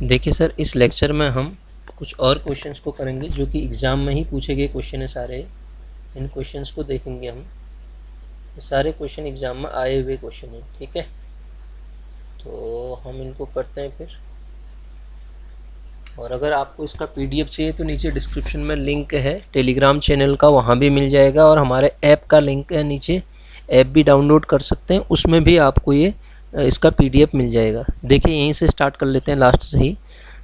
देखिए सर, इस लेक्चर में हम कुछ और क्वेश्चंस को करेंगे जो कि एग्ज़ाम में ही पूछे गए क्वेश्चन है सारे। इन क्वेश्चंस को देखेंगे हम। ये सारे क्वेश्चन एग्ज़ाम में आए हुए क्वेश्चन हैं, ठीक है। तो हम इनको करते हैं फिर। और अगर आपको इसका पीडीएफ चाहिए तो नीचे डिस्क्रिप्शन में लिंक है टेलीग्राम चैनल का, वहाँ भी मिल जाएगा। और हमारे ऐप का लिंक है नीचे, ऐप भी डाउनलोड कर सकते हैं, उसमें भी आपको ये इसका पीडीएफ मिल जाएगा। देखिए यहीं से स्टार्ट कर लेते हैं लास्ट से ही।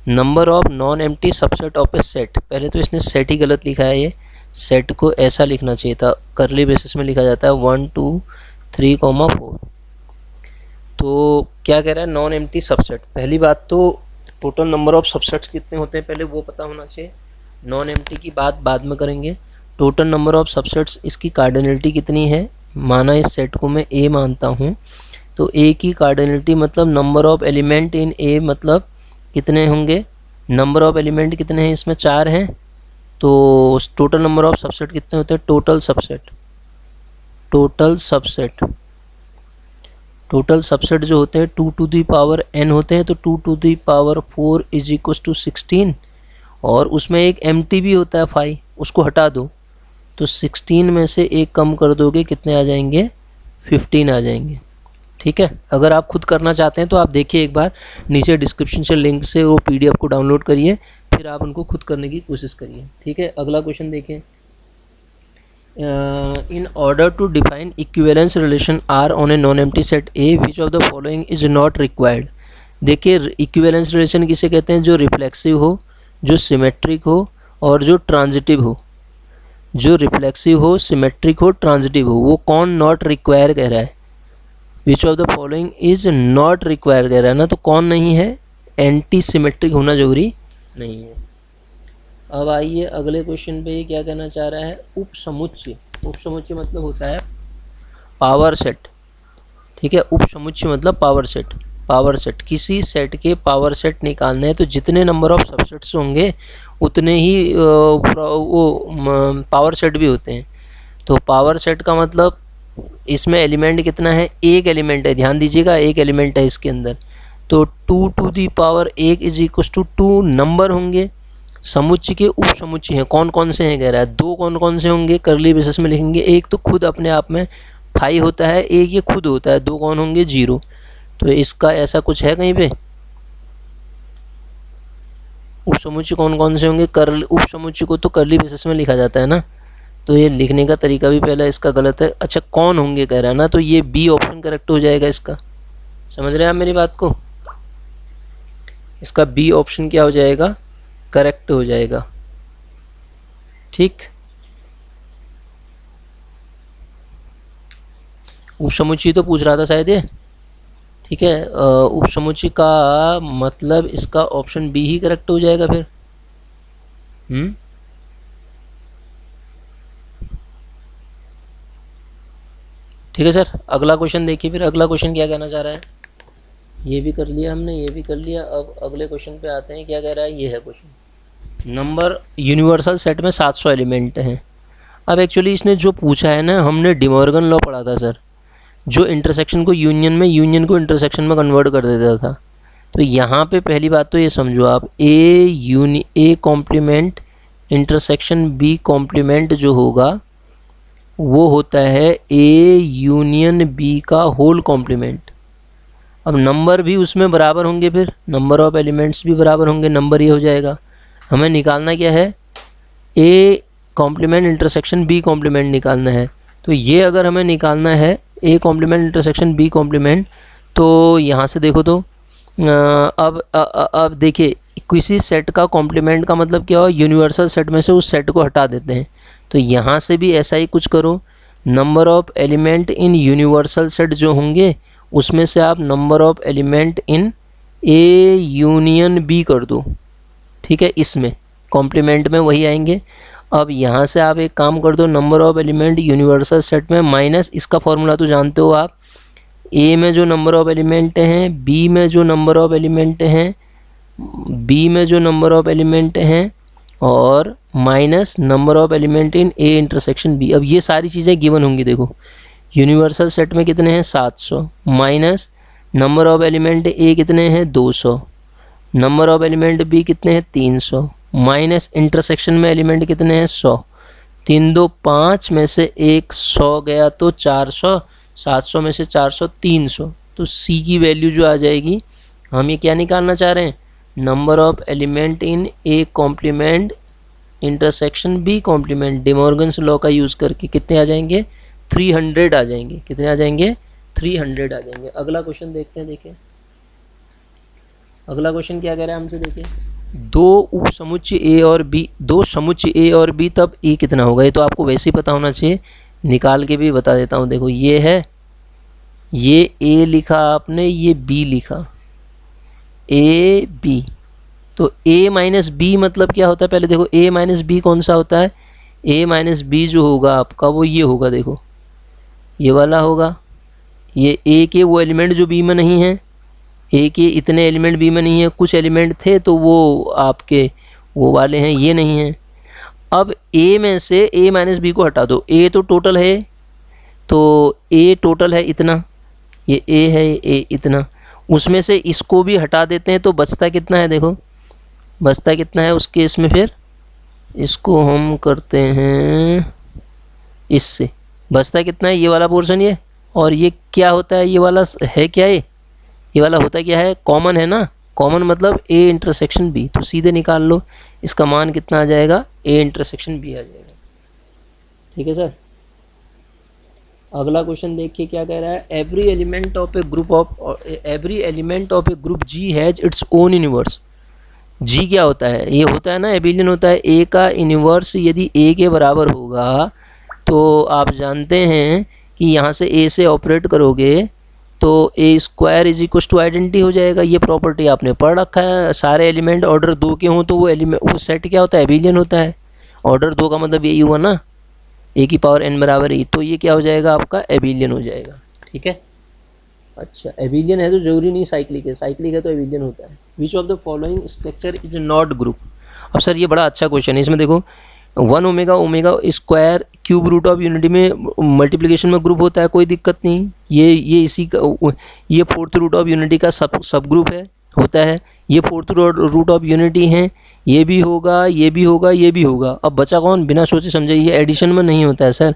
Number of non empty subset of a set. पहले तो इसने सेट ही गलत लिखा है, ये सेट को ऐसा लिखना चाहिए था, करली बेसिस में लिखा जाता है 1 2 3, 4। तो क्या कह रहा है, नॉन एम्प्टी सबसेट। पहली बात तो टोटल नंबर ऑफ सबसेट्स कितने होते हैं पहले वो पता होना चाहिए। नॉन एम्प्टी की बात बाद में करेंगे। टोटल नंबर ऑफ सबसेट्स, इसकी कार्डिनलिटी कितनी है। माना इस सेट को मैं ए मानता हूँ, तो ए की कार्डिनलिटी मतलब नंबर ऑफ एलिमेंट इन ए मतलब कितने होंगे। नंबर ऑफ एलिमेंट कितने हैं इसमें, 4 हैं। तो टोटल नंबर ऑफ सबसेट कितने होते हैं, टोटल सबसेट जो होते हैं 2 टू दी पावर n होते हैं। तो 2 to the power 4 is equal to 16। और उसमें एक एम्प्टी भी होता है 5, उसको हटा दो तो 16 में से एक कम कर दोगे, कितने आ जाएंगे, 15 आ जाएंगे। ठीक है। अगर आप खुद करना चाहते हैं तो आप देखिए एक बार नीचे डिस्क्रिप्शन से लिंक से वो पीडीएफ को डाउनलोड करिए, फिर आप उनको खुद करने की कोशिश करिए। ठीक है। अगला क्वेश्चन देखिए। In order to define equivalence relation R on a non empty set A which of the following is not required. देखिए इक्विवेलेंस रिलेशन किसे कहते हैं, जो रिफ्लेक्सिव हो, जो सिमेट्रिक हो और जो ट्रांजिटिव हो। जो रिफ्लेक्सिव हो, सिमेट्रिक हो, ट्रांजिटिव हो, वो कौन नॉट रिक्वायर कह रहा है। Which of the following is not require कह रहा है ना, तो कौन नहीं है, एंटी सिमेट्रिक होना जरूरी नहीं है। अब आइए अगले क्वेश्चन पे, ये क्या कहना चाह रहा है, उपसमुच्चय। उपसमुच्चय मतलब होता है पावर सेट। ठीक है। उपसमुच्चय मतलब पावर सेट। पावर सेट, किसी सेट के पावर सेट निकालने हैं तो जितने नंबर ऑफ सबसेट्स होंगे उतने ही वो पावर सेट भी होते हैं। तो पावर सेट का मतलब इसमें एलिमेंट कितना है, एक एलिमेंट है, ध्यान दीजिएगा, एक एलिमेंट है इसके अंदर। तो 2 to the power 1 is equal to 2 number होंगे। समुच्चय के उपसमुच्चय हैं, कौन कौन से हैं कह रहा है, 2 कौन कौन से होंगे, करली बेसिस में लिखेंगे। एक तो खुद अपने आप में 5 होता है, एक ये खुद होता है, 2 कौन होंगे, 0। तो इसका ऐसा कुछ है कहीं पे, उपसमुच्चय कौन कौन से होंगे, उपसमुच्चय को तो करली बेसिस में लिखा जाता है ना, तो ये लिखने का तरीका भी पहला इसका गलत है। अच्छा कौन होंगे कह रहा है ना, तो ये बी ऑप्शन करेक्ट हो जाएगा इसका। समझ रहे हैं आप मेरी बात को, इसका बी ऑप्शन क्या हो जाएगा, करेक्ट हो जाएगा। ठीक। उपसमुच्चय तो पूछ रहा था शायद ये। ठीक है। उपसमुच्चय का मतलब इसका ऑप्शन बी ही करेक्ट हो जाएगा फिर। ठीक है सर। अगला क्वेश्चन देखिए फिर। अगला क्वेश्चन क्या कहना चाह रहा है, ये भी कर लिया हमने, ये भी कर लिया। अब अगले क्वेश्चन पे आते हैं, क्या कह रहा है, ये है क्वेश्चन नंबर। यूनिवर्सल सेट में 700 एलिमेंट हैं। अब एक्चुअली इसने जो पूछा है ना, हमने डिमॉर्गन लॉ पढ़ा था सर, जो इंटरसेक्शन को यूनियन में, यूनियन को इंटरसेक्शन में कन्वर्ट कर देता था। तो यहाँ पे पहली बात तो ये समझो आप, A complement intersection B complement जो होगा वो होता है ए यूनियन बी का होल कॉम्प्लीमेंट। अब नंबर भी उसमें बराबर होंगे, फिर नंबर ऑफ एलिमेंट्स भी बराबर होंगे, नंबर ये हो जाएगा। हमें निकालना क्या है, A complement intersection B complement निकालना है। तो ये अगर हमें निकालना है A complement intersection B complement, तो यहाँ से देखो तो अब देखिए किसी सेट का कॉम्प्लीमेंट का मतलब क्या हो, यूनिवर्सल सेट में से उस सेट को हटा देते हैं। तो यहाँ से भी ऐसा ही कुछ करो, number of element in universal set जो होंगे उसमें से आप number of element in A union B कर दो। ठीक है। इसमें कॉम्प्लीमेंट में वही आएंगे। अब यहाँ से आप एक काम कर दो, number of element universal set में माइनस इसका फॉर्मूला तो जानते हो आप, ए में जो नंबर ऑफ एलिमेंट हैं, बी में जो नंबर ऑफ एलिमेंट हैं, बी में जो नंबर ऑफ एलिमेंट हैं, और minus number of element in A intersection B. अब ये सारी चीज़ें गिवन होंगी। देखो यूनिवर्सल सेट में कितने हैं, 700, माइनस नंबर ऑफ एलिमेंट ए कितने हैं, 200, नंबर ऑफ एलिमेंट बी कितने हैं 300, माइनस इंटरसेक्शन में एलिमेंट कितने हैं 100, 3 2 5 में से एक 100 गया तो 400, 700 में से 400 300। तो सी की वैल्यू जो आ जाएगी, हम ये क्या निकालना चाह रहे हैं, number of element in A complement intersection B complement, De Morgan's law का यूज़ करके कितने आ जाएंगे 300 आ जाएंगे। कितने आ जाएंगे 300 आ जाएंगे। अगला क्वेश्चन देखते हैं। देखिए अगला क्वेश्चन क्या कह रहा है हमसे, देखिए दो उपसमुच्चय ए और बी, दो समुच्चय ए और बी, तब ए कितना होगा। ये तो आपको वैसे ही पता होना चाहिए, निकाल के भी बता देता हूँ। देखो ये है, ये ए लिखा आपने, ये बी लिखा, ए बी, तो a माइनस बी मतलब क्या होता है, पहले देखो a माइनस बी कौन सा होता है, a माइनस बी जो होगा आपका वो ये होगा, देखो ये वाला होगा, ये a के वो एलिमेंट जो b में नहीं है, a के इतने एलिमेंट b में नहीं है, कुछ एलिमेंट थे तो वो आपके वो वाले हैं, ये नहीं है। अब a में से a माइनस बी को हटा दो, a तो टोटल है, तो a टोटल है इतना, ये a है, a इतना, उसमें से इसको भी हटा देते हैं तो बचता कितना है, देखो बचता कितना है उस केस में, फिर इसको हम करते हैं इससे, बचता कितना है ये वाला पोर्शन, ये और ये क्या होता है, ये वाला है क्या, ये वाला होता क्या है, कॉमन है ना, कॉमन मतलब a इंटरसेक्शन b, तो सीधे निकाल लो इसका मान कितना आ जाएगा, a इंटरसेक्शन b आ जाएगा। ठीक है सर। अगला क्वेश्चन देखिए क्या कह रहा है, every element of a group G has its own inverse. G क्या होता है, ये होता है ना एबिलियन होता है, ए का इन्वर्स यदि ए के बराबर होगा तो आप जानते हैं कि यहाँ से ए से ऑपरेट करोगे तो A square is equal to identity हो जाएगा। ये प्रॉपर्टी आपने पढ़ रखा है, सारे एलिमेंट ऑर्डर 2 के हों तो वो सेट क्या होता है, एबिलियन होता है। ऑर्डर 2 का मतलब यही हुआ ना, ए की पावर n बराबर e, तो ये क्या हो जाएगा आपका एबिलियन हो जाएगा। ठीक है, अच्छा एबिलियन है तो जरूरी नहीं साइक्लिक है, साइक्लिक है तो एबिलियन होता है। Which of the following structure is not group. अब सर ये बड़ा अच्छा क्वेश्चन है, इसमें देखो 1 omega square cube root of unity में मल्टीप्लिकेशन में ग्रुप होता है, कोई दिक्कत नहीं। ये इसी का ये 4th रूट ऑफ यूनिटी का सब ग्रुप है, होता है। ये 4th रूट ऑफ यूनिटी है, ये भी होगा, ये भी होगा, ये भी होगा। अब बचा कौन, बिना सोचे समझे, ये एडिशन में नहीं होता है सर,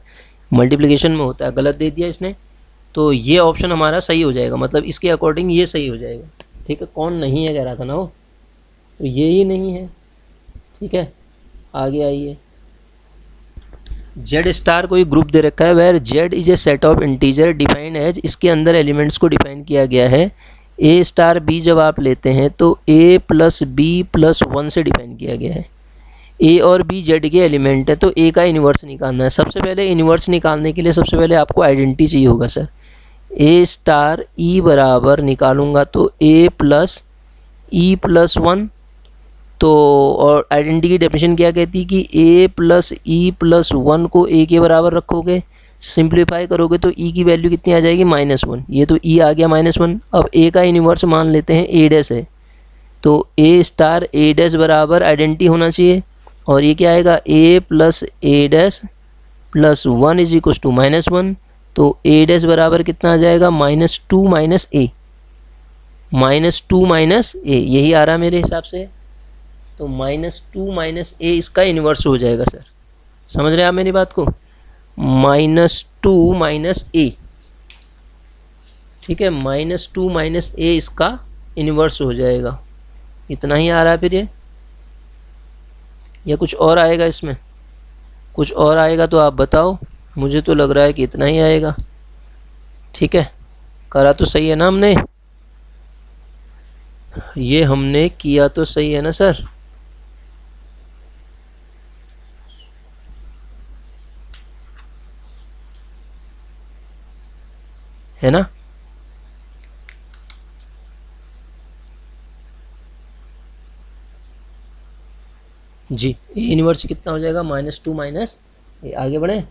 मल्टीप्लिकेशन में होता है। गलत दे दिया इसने, तो ये ऑप्शन हमारा सही हो जाएगा, मतलब इसके अकॉर्डिंग ये सही हो जाएगा। ठीक है, कौन नहीं है कह रहा था ना वो, तो ये ही नहीं है। ठीक है, आगे आइए। जेड स्टार कोई ग्रुप दे रखा है, where Z is a set of integer defined as, इसके अंदर एलिमेंट्स को डिफाइन किया गया है। ए स्टार बी जब आप लेते हैं तो a प्लस बी प्लस 1 से डिफाइन किया गया है। ए और बी जेड के एलिमेंट है, तो ए का इन्वर्स निकालना है। सबसे पहले इन्वर्स निकालने के लिए सबसे पहले आपको आइडेंटिटी चाहिए होगा सर। ए स्टार ई बराबर निकालूंगा तो a प्लस ई प्लस 1, तो और आइडेंटिटी की डेफिनेशन क्या कहती कि a प्लस ई प्लस 1 को a के बराबर रखोगे, सिंप्लीफाई करोगे तो e की वैल्यू कितनी आ जाएगी -1। ये तो e आ गया -1। अब a का इन्वर्स मान लेते हैं a डैश है, तो a स्टार a डैश बराबर आइडेंटिटी होना चाहिए, और ये क्या आएगा a plus a dash plus 1 is equal to -1, तो a डैश बराबर कितना आ जाएगा -2 माइनस a, -2 माइनस a, यही आ रहा मेरे हिसाब से। तो -2 माइनस a इसका इन्वर्स हो जाएगा सर, समझ रहे हैं आप मेरी बात को, -2 माइनस a। ठीक है, -2 माइनस a इसका इन्वर्स हो जाएगा। इतना ही आ रहा है फिर ये, या कुछ और आएगा इसमें, कुछ और आएगा तो आप बताओ, मुझे तो लग रहा है कि इतना ही आएगा। ठीक है, करा तो सही है ना हमने, ये हमने किया तो सही है ना सर। है ना, जी। ए इन्वर्स कितना हो जाएगा -2 माइनस ए। आगे बढ़े,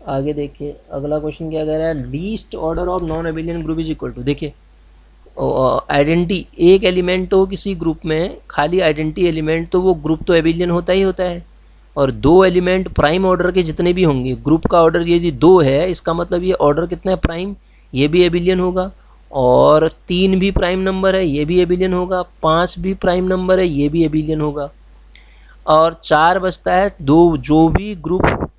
आगे देखिए अगला क्वेश्चन क्या कह रहा है, least order of non abelian group is equal to. देखिए आइडेंटिटी, एक एलिमेंट हो किसी ग्रुप में, खाली आइडेंटिटी एलिमेंट, तो वो ग्रुप तो एबिलियन होता ही होता है। और 2 एलिमेंट प्राइम ऑर्डर के जितने भी होंगे, ग्रुप का ऑर्डर यदि 2 है, इसका मतलब ये ऑर्डर कितना है प्राइम, ये भी एबिलियन होगा। और 3 भी प्राइम नंबर है, ये भी एबिलियन होगा, 5 भी प्राइम नंबर है, ये भी एबिलियन होगा, और 4 बचता है दो, जो भी ग्रुप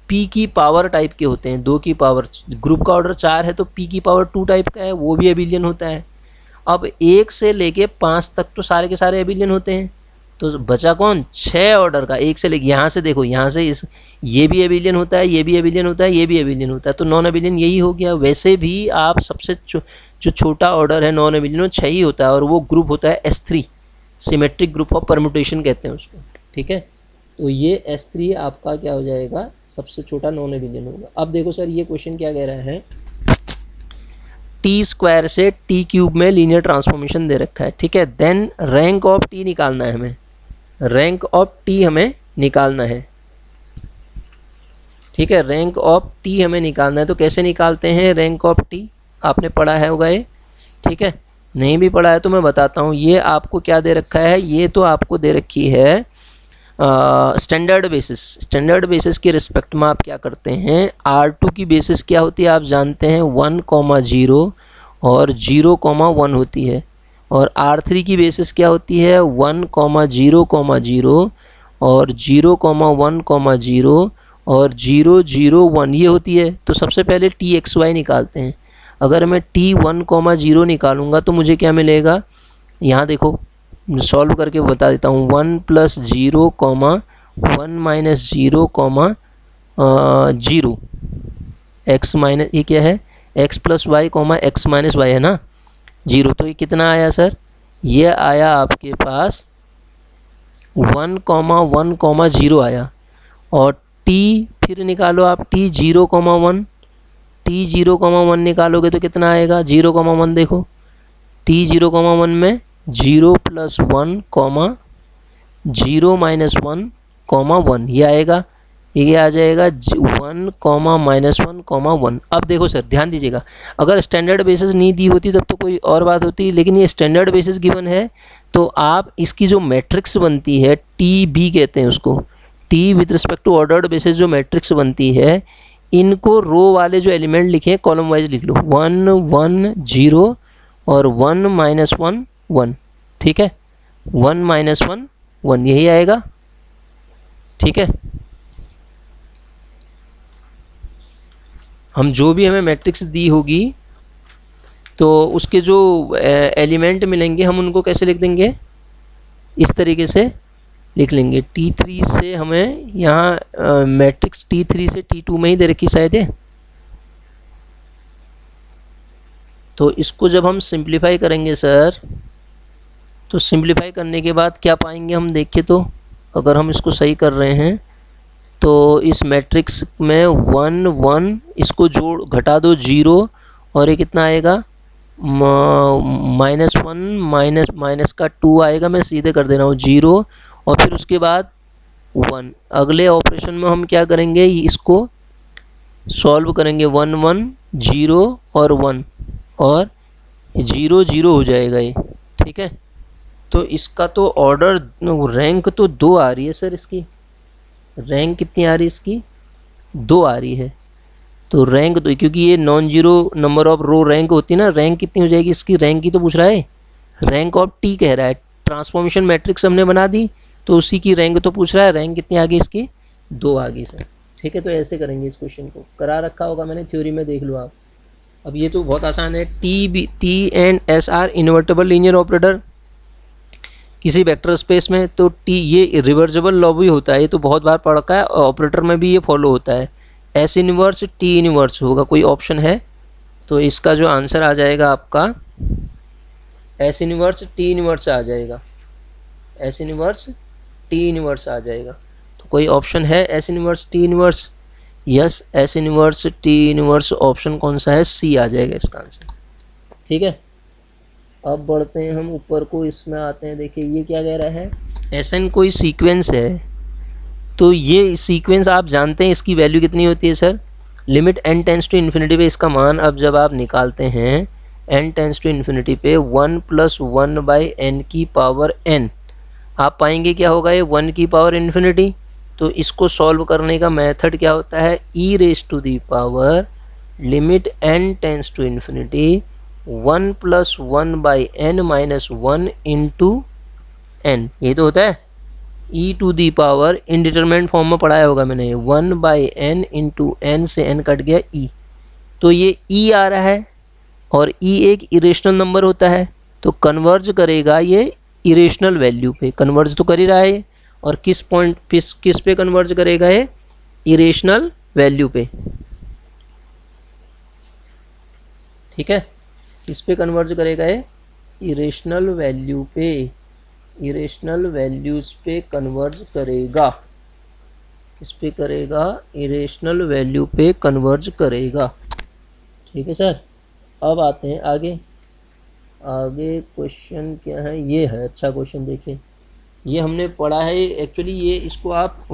पी की पावर टाइप के होते हैं, 2 की पावर, ग्रुप का ऑर्डर 4 है तो पी की पावर 2 टाइप का है, वो भी एबिलियन होता है। अब 1 से लेके 5 तक तो सारे के सारे एबिलियन होते हैं, तो बचा कौन, 6 ऑर्डर का, 1 से लेके, यहाँ से देखो, यहाँ से इस, ये भी एबिलियन होता है, ये भी एबिलियन होता है, ये भी एबिलियन होता है, तो नॉन एबिलियन यही हो गया। वैसे भी आप सबसे जो छोटा ऑर्डर है नॉन एबिलियन वो 6 ही होता है, और वो ग्रुप होता है S3, symmetric group of permutation कहते हैं उसको, ठीक है। तो ये S3 आपका क्या हो जाएगा, सबसे छोटा नॉन एबिलियन होगा। अब देखो सर ये क्वेश्चन क्या कह रहा है, टी स्क्वायर से टी क्यूब में लीनियर ट्रांसफॉर्मेशन दे रखा है, ठीक है। देन रैंक ऑफ टी निकालना है हमें, रैंक ऑफ टी हमें निकालना है, ठीक है। रैंक ऑफ टी हमें निकालना है, तो कैसे निकालते हैं रैंक ऑफ टी, आपने पढ़ा है होगा ये, ठीक है। नहीं भी पढ़ा है तो मैं बताता हूँ। ये आपको क्या दे रखा है, ये तो आपको दे रखी है स्टैंडर्ड बेसिस। स्टैंडर्ड बेसिस के रिस्पेक्ट में आप क्या करते हैं, R2 की बेसिस क्या होती है आप जानते हैं, 1,0 और 0,1 होती है, और R3 की बेसिस क्या होती है, 1,0,0 और 0,1,0 और 0,0,1 ये होती है। तो सबसे पहले TXY निकालते हैं। अगर मैं T1,0 निकालूंगा तो मुझे क्या मिलेगा, यहाँ देखो सॉल्व करके बता देता हूँ, 1 + 0, 1 - 0, 0 x माइनस, ये क्या है, x + y, x - y है ना, 0। तो ये कितना आया सर, ये आया आपके पास 1,1,0 आया। और t फिर निकालो आप, t 0,1, t 0,1 निकालोगे तो कितना आएगा, 0,1 देखो, t 0,1 में 0 + 1, 0 - 1, 1 ये आएगा, ये आ जाएगा 1, -1, 1। अब देखो सर ध्यान दीजिएगा, अगर स्टैंडर्ड बेसिस नहीं दी होती तब तो कोई और बात होती, लेकिन ये स्टैंडर्ड बेसिस गिवन है, तो आप इसकी जो मैट्रिक्स बनती है, TB कहते हैं उसको, T with respect to ordered basis जो मैट्रिक्स बनती है, इनको रो वाले जो एलिमेंट लिखे हैं कॉलम वाइज लिख लो, 1, 1, 0 और 1, -1, 1, ठीक है, 1, -1, 1 यही आएगा, ठीक है। हम जो भी हमें मैट्रिक्स दी होगी तो उसके जो एलिमेंट मिलेंगे हम उनको कैसे लिख देंगे, इस तरीके से लिख लेंगे। T3 से हमें यहाँ मैट्रिक्स T3 से T2 में ही दे रखी शायद है, तो इसको जब हम सिंप्लीफाई करेंगे सर, तो सिंप्लीफाई करने के बाद क्या पाएंगे हम, देखिए तो अगर हम इसको सही कर रहे हैं तो इस मैट्रिक्स में 1, 1 इसको जोड़ घटा दो 0, और ये कितना आएगा, -1 माइनस का 2 आएगा, मैं सीधे कर दे रहा हूँ 0, और फिर उसके बाद 1। अगले ऑपरेशन में हम क्या करेंगे, इसको सॉल्व करेंगे, 1, 1, 0 और 1, और 0, 0 हो जाएगा ये, ठीक है। तो इसका तो ऑर्डर रैंक तो 2 आ रही है सर, इसकी रैंक कितनी आ रही है, इसकी 2 आ रही है। तो रैंक 2, क्योंकि ये non zero number of row rank होती है ना, रैंक कितनी हो जाएगी इसकी, रैंक की तो पूछ रहा है, रैंक ऑफ टी कह रहा है, ट्रांसफॉर्मेशन मैट्रिक्स हमने बना दी तो उसी की रैंक तो पूछ रहा है, रैंक कितनी आ गई इसकी, 2 आ गई सर, ठीक है। तो ऐसे करेंगे, इस क्वेश्चन को करा रखा होगा मैंने थ्योरी में, देख लो आप। अब ये तो बहुत आसान है, T and S are invertible linear operator किसी वेक्टर स्पेस में, तो T ये रिवर्सिबल लॉ भी होता है, ये तो बहुत बार पढ़ रखा है, ऑपरेटर में भी ये फॉलो होता है। S इनवर्स T इनवर्स होगा, कोई ऑप्शन है, तो इसका जो आंसर आ जाएगा आपका S इनवर्स T इनवर्स आ जाएगा, S इनवर्स T इनवर्स आ जाएगा। तो कोई ऑप्शन है S inverse T inverse, yes, S inverse T inverse option कौन सा है, C आ जाएगा इसका आंसर, ठीक है। अब बढ़ते हैं हम ऊपर को, इसमें आते हैं, देखिए ये क्या कह रहा है, Sn कोई सीक्वेंस है, तो ये सीक्वेंस आप जानते हैं इसकी वैल्यू कितनी होती है sir, limit n tends to infinity पे इसका मान अब जब आप निकालते हैं n टेंस टू इन्फिनिटी पे 1 + 1/n की पावर n, आप पाएंगे क्या होगा, ये 1 की पावर इन्फिनिटी। तो इसको सॉल्व करने का मेथड क्या होता है, e⁻⁴ limit n tends to infinity 1 plus 1/n-1 into n, ये तो होता है e to the power, indeterminate form में पढ़ाया होगा मैंने, 1/n इंटू n से n कट गया e, तो ये e आ रहा है और e एक इरेशनल नंबर होता है, तो कन्वर्ज करेगा ये इरेशनल वैल्यू पे, कन्वर्ज तो कर ही रहा है, और किस पॉइंट किस पे कन्वर्ज करेगा ये, इरेशनल वैल्यू पे, ठीक है, किस पे कन्वर्ज करेगा ये, इरेशनल वैल्यू पे, इरेशनल वैल्यूज पे कन्वर्ज करेगा, किस पे करेगा, इरेशनल वैल्यू पे कन्वर्ज करेगा, ठीक है सर। अब आते हैं आगे, आगे क्वेश्चन क्या है, ये है अच्छा क्वेश्चन, देखिए ये हमने पढ़ा है एक्चुअली, ये इसको आप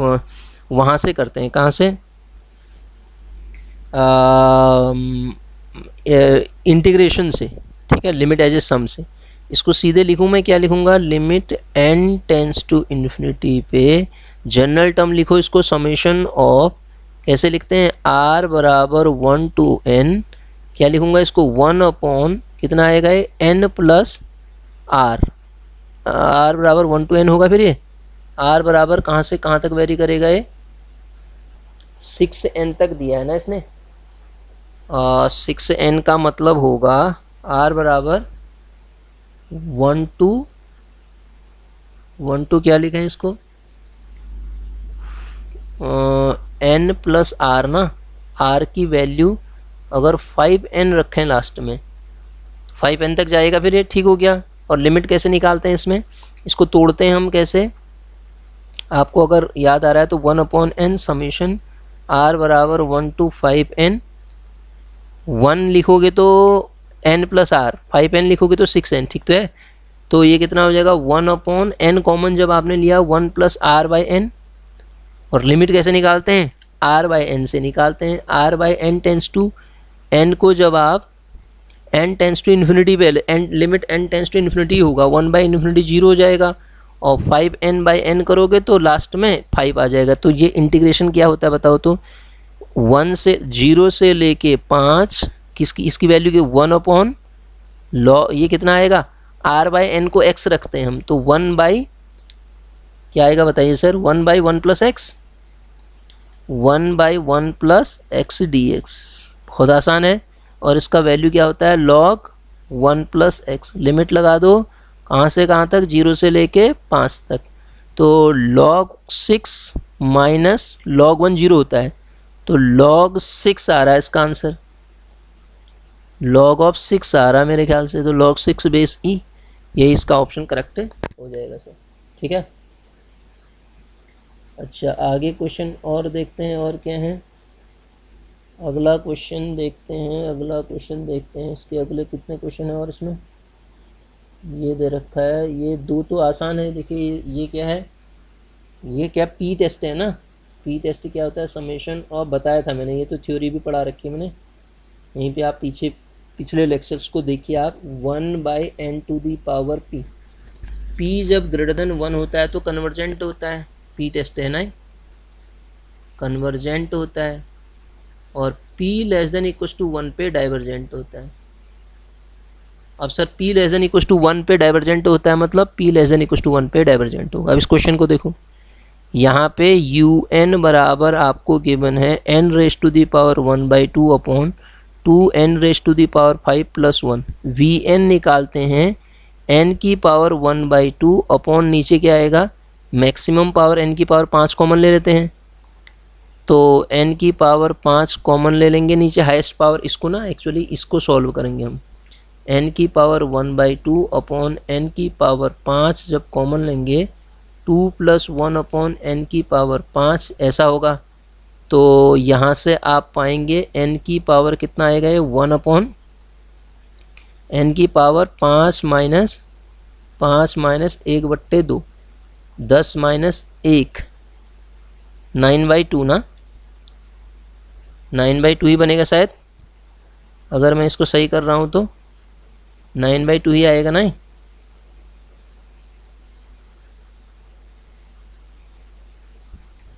वहाँ से करते हैं, कहाँ से, इंटीग्रेशन से, ठीक है, लिमिट एज ए सम से। इसको सीधे लिखूँ मैं, क्या लिखूँगा, limit n tends to infinity पे जनरल टर्म लिखो इसको, समेशन ऑफ, कैसे लिखते हैं, r बराबर 1 to n, क्या लिखूँगा इसको, 1 अपॉन कितना आएगा ये, n प्लस r, r बराबर 1 to n होगा, फिर ये r बराबर कहाँ से कहाँ तक वेरी करेगा ये, 6n तक दिया है ना इसने, 6n का मतलब होगा r बराबर 1 to क्या लिखें इसको, n प्लस r ना, r की वैल्यू अगर 5n रखें लास्ट में, 5n तक जाएगा, फिर ये ठीक हो गया। और लिमिट कैसे निकालते हैं इसमें, इसको तोड़ते हैं हम कैसे, आपको अगर याद आ रहा है तो 1/n समेशन r बराबर 1 to 5n, 1 लिखोगे तो n प्लस r, 5n लिखोगे तो 6n, ठीक तो है, तो ये कितना हो जाएगा, 1/n कॉमन जब आपने लिया 1 प्लस r/n, और लिमिट कैसे निकालते हैं, r/n से निकालते हैं, r/n टेंस टू n को जब आप n टेंस टू इन्फिनिटी पे, limit n tends to infinity होगा, 1/∞ 0 हो जाएगा, और 5n/n करोगे तो लास्ट में 5 आ जाएगा। तो ये इंटीग्रेशन क्या होता है बताओ तो, 1 से 0 से लेके 5, किसकी, इसकी वैल्यू की 1 अपॉन लॉ, ये कितना आएगा, r/n को x रखते हैं हम, तो 1 बाई क्या आएगा बताइए sir, 1/1 plus x, 1/1 plus x dx, बहुत आसान है, और इसका वैल्यू क्या होता है, log 1 प्लस एक्स, लिमिट लगा दो कहाँ से कहाँ तक, 0 से लेके 5 तक, तो log 6 माइनस log 1 0 होता है, तो log 6 आ रहा है इसका आंसर, log ऑफ 6 आ रहा है मेरे ख्याल से, तो log 6 बेस e, यही इसका ऑप्शन करेक्ट हो जाएगा सर, ठीक है। अच्छा आगे क्वेश्चन और देखते हैं, और क्या है, अगला क्वेश्चन देखते हैं, अगला क्वेश्चन देखते हैं, इसके अगले कितने क्वेश्चन है, और इसमें ये दे रखा है, ये 2 तो आसान है, देखिए ये क्या है, ये क्या पी टेस्ट है ना, पी टेस्ट क्या होता है, समेशन, और बताया था मैंने, ये तो थ्योरी भी पढ़ा रखी है मैंने, यहीं पे आप पिछले लेक्चर्स को देखिए आप, 1/n to the power p, p जब ग्रेटर देन 1 होता है तो कन्वर्जेंट होता है, पी टेस्ट है ना, कन्वर्जेंट होता है, और p less than equals to 1 पे डाइवर्जेंट होता है। अब sir p less than equals to 1 पे डाइवर्जेंट होता है, मतलब p less than equals to 1 पे डाइवर्जेंट होगा। अब इस क्वेश्चन को देखो, यहाँ पे un बराबर आपको गिवन है n raise to the power 1/2 upon 2n raise to the power 5 plus 1, vn निकालते हैं n की पावर 1/2 अपॉन नीचे क्या आएगा, मैक्सिमम पावर n की पावर 5 कॉमन ले लेते हैं, तो n की पावर 5 कॉमन ले लेंगे, नीचे हाईएस्ट पावर, इसको ना एक्चुअली इसको सॉल्व करेंगे हम, n की पावर 1/2 अपॉन n की पावर 5 जब कॉमन लेंगे, 2 + 1 अपॉन n की पावर 5 ऐसा होगा, तो यहाँ से आप पाएंगे n की पावर कितना आएगा, ये 1 अपॉन n की पावर 5 माइनस 1/2, 10 माइनस 1, 9/2 ना, 9/2 ही बनेगा शायद, अगर मैं इसको सही कर रहा हूँ तो 9/2 ही आएगा ना,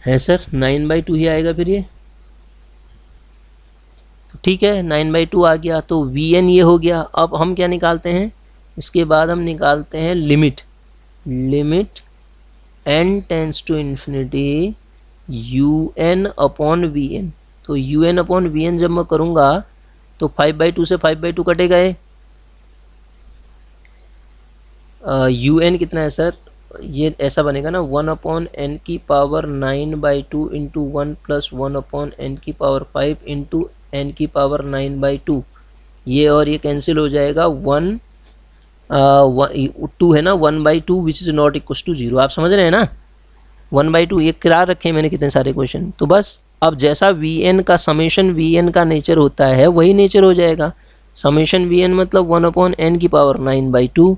है सर, 9/2 ही आएगा फिर ये, तो ठीक है, 9/2 आ गया, तो Vn ये हो गया। अब हम क्या निकालते हैं, इसके बाद हम निकालते हैं limit n tends to infinity un upon Vn। तो un अपॉन Vn जब मैं करूँगा तो 5/2 से 5/2 कटेगा ये। un कितना है सर, ये ऐसा बनेगा ना 1 अपॉन n की power 9/2 into 1 plus 1 upon n की पावर 5 इंटू n की पावर 9/2। ये और ये कैंसिल हो जाएगा, 2 है ना, 1/2 which is not equal to 0। आप समझ रहे हैं ना, 1/2 ये करा रखे हैं मैंने कितने सारे क्वेश्चन। तो बस अब जैसा Vn का समेशन Vn का नेचर होता है वही नेचर हो जाएगा। समेशन Vn मतलब 1 अपॉन n की पावर 9/2,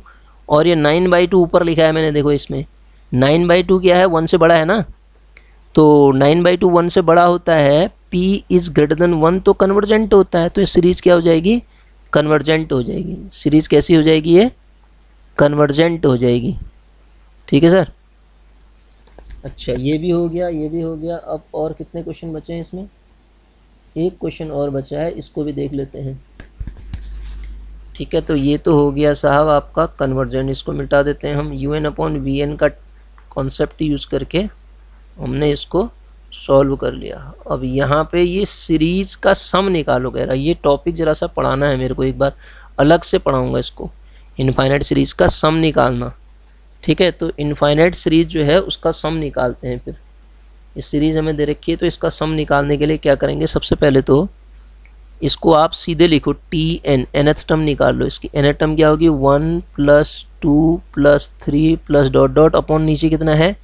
और ये 9/2 ऊपर लिखा है मैंने, देखो इसमें 9/2 क्या है, 1 से बड़ा है ना, तो 9/2 1 से बड़ा होता है, p इज़ ग्रेटर देन 1 तो कन्वर्जेंट होता है। तो ये सीरीज़ क्या हो जाएगी, कन्वर्जेंट हो जाएगी। सीरीज़ कैसी हो जाएगी, ये कन्वर्जेंट हो जाएगी। ठीक है सर। अच्छा, ये भी हो गया, ये भी हो गया। अब और कितने क्वेश्चन बचे हैं इसमें, एक क्वेश्चन और बचा है, इसको भी देख लेते हैं। ठीक है, तो ये तो हो गया साहब आपका कन्वर्जेंट, इसको मिटा देते हैं हम। un अपॉन Vn का कॉन्सेप्ट यूज़ करके हमने इसको सॉल्व कर लिया। अब यहाँ पे ये सीरीज़ का सम निकालो कह रहा है। ये टॉपिक ज़रा सा पढ़ाना है मेरे को, एक बार अलग से पढ़ाऊँगा इसको, इनफाइनाइट सीरीज़ का सम निकालना। ठीक है, तो इनफाइनाइट सीरीज़ जो है उसका सम निकालते हैं। फिर इस सीरीज़ हमें दे रखी है, तो इसका सम निकालने के लिए क्या करेंगे, सबसे पहले तो इसको आप सीधे लिखो tn, nth टर्म निकाल लो। इसकी nth टर्म क्या होगी, 1 + 2 + 3 + डॉट डॉट अपॉन नीचे कितना है,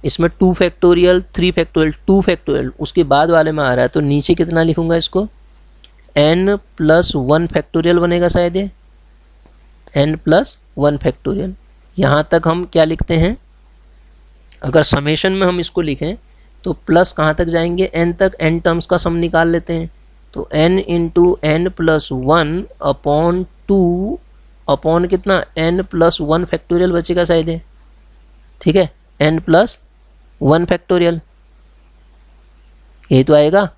इसमें 2 फैक्टोरियल 3 फैक्टोरियल 2 फैक्टोरियल उसके बाद वाले में आ रहा है, तो नीचे कितना लिखूंगा इसको, n + 1 फैक्टोरियल बनेगा शायद ये, n + 1 फैक्टोरियल। यहाँ तक हम क्या लिखते हैं, अगर समेशन में हम इसको लिखें तो प्लस कहाँ तक जाएंगे, n तक, n टर्म्स का सम निकाल लेते हैं। तो n into n + 1 upon 2 upon कितना, n + 1 फैक्टोरियल बचेगा शायद है। ठीक है, n + 1 फैक्टोरियल ये तो आएगा।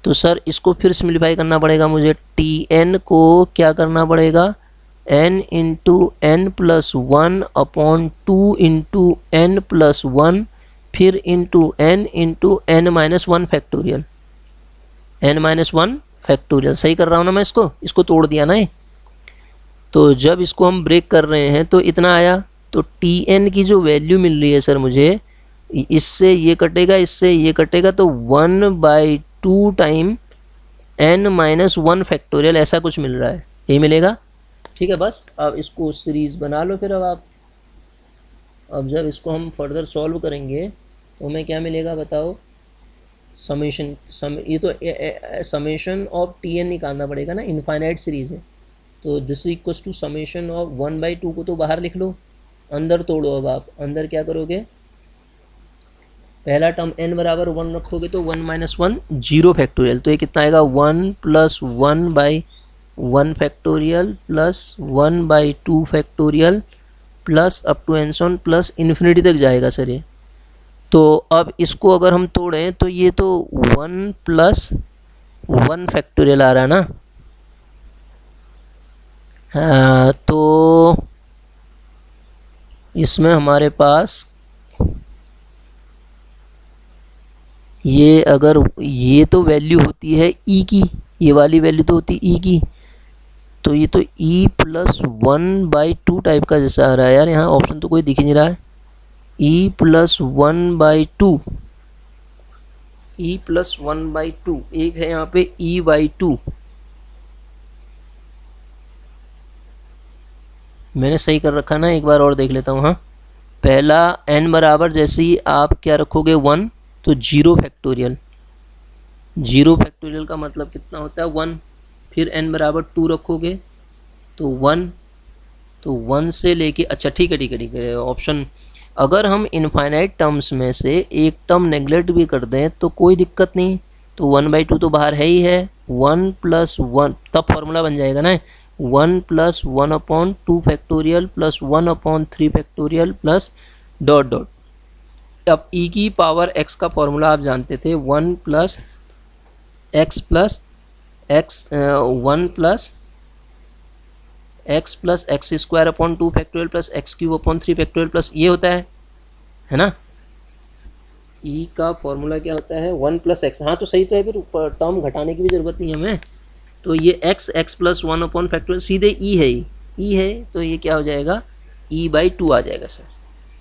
तो सर इसको फिर सिम्प्लीफाई करना पड़ेगा मुझे, tn को क्या करना पड़ेगा, n into n + 1 upon 2 into n + 1 फिर into n into n - 1 factorial, n - 1 factorial. सही कर रहा हूँ ना मैं, इसको तोड़ दिया ना ये। तो जब इसको हम ब्रेक कर रहे हैं तो इतना आया, तो tn की जो वैल्यू मिल रही है सर मुझे, इससे ये कटेगा, इससे ये कटेगा, तो 1/2 टाइम n - 1 फैक्टोरियल ऐसा कुछ मिल रहा है, यही मिलेगा। ठीक है, बस अब इसको सीरीज़ बना लो फिर। अब जब इसको हम फर्दर सॉल्व करेंगे तो हमें क्या मिलेगा बताओ, ये तो समेशन ऑफ tn निकालना पड़ेगा ना, इनफाइनाइट सीरीज़ है। तो this equals to summation of 1/2 को तो बाहर लिख लो, अंदर तोड़ो। अब आप अंदर क्या करोगे, पहला टर्म n = 1 रखोगे तो 1 - 1 0 फैक्टोरियल, तो ये कितना आएगा, 1 + 1/1 factorial plus 1/2 factorial plus up to and so on plus infinity तक जाएगा सर ये। तो अब इसको अगर हम तोड़ें तो ये तो 1 + 1 फैक्टोरियल आ रहा है ना। हाँ, तो इसमें हमारे पास ये, अगर ये तो वैल्यू होती है e की, ये वाली वैल्यू तो होती है e की, तो ये तो e + 1/2 टाइप का जैसा आ रहा है यार। यहाँ ऑप्शन तो कोई दिख ही नहीं रहा है, e + 1/2, e + 1/2, एक है यहाँ पे e/2। मैंने सही कर रखा ना, एक बार और देख लेता हूँ। हाँ, पहला n बराबर जैसे ही आप क्या रखोगे 1, तो 0 फैक्टोरियल, 0 फैक्टोरियल का मतलब कितना होता है 1, फिर n = 2 रखोगे तो 1, तो 1 से लेके, अच्छा ठीक है ऑप्शन, अगर हम इनफाइनाइट टर्म्स में से एक टर्म नेगलेक्ट भी कर दें तो कोई दिक्कत नहीं, तो 1/2 तो बाहर है ही है, 1 + 1 तब फॉर्मूला बन जाएगा ना, 1 + 1/2 factorial plus 1/3 factorial plus dot dot. अब e की पावर x का फॉर्मूला आप जानते थे, 1 + x plus x 1 plus x square upon 2 factorial plus x cube upon 3 factorial plus ये होता है ना। ई का फॉर्मूला क्या होता है 1 प्लस एक्स, हाँ तो सही तो है, फिर टर्म घटाने की भी ज़रूरत नहीं है हमें। तो ये एक्स प्लस 1 अपॉन फैक्टोरियल सीधे ई है, ई है तो ये क्या हो जाएगा e/2 आ जाएगा सर,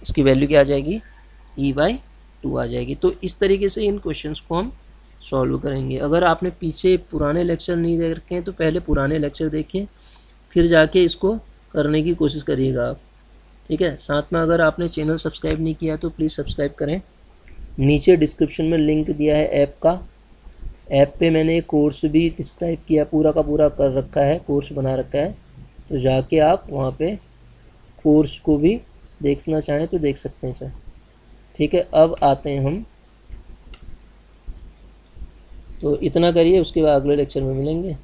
इसकी वैल्यू क्या आ जाएगी e/2 आ जाएगी। तो इस तरीके से इन क्वेश्चंस को हम सॉल्व करेंगे। अगर आपने पीछे पुराने लेक्चर नहीं देख रखे हैं तो पहले पुराने लेक्चर देखें, फिर जाके इसको करने की कोशिश करिएगा आप, ठीक है। साथ में अगर आपने चैनल सब्सक्राइब नहीं किया तो प्लीज़ सब्सक्राइब करें। नीचे डिस्क्रिप्शन में लिंक दिया है ऐप का, ऐप पे मैंने कोर्स भी डिस्क्राइब किया, पूरा का पूरा कर रखा है, कोर्स बना रखा है, तो जाके आप वहाँ पे कोर्स को भी देखना चाहें तो देख सकते हैं सर, ठीक है। अब आते हैं हम, तो इतना करिए, उसके बाद अगले लेक्चर में मिलेंगे।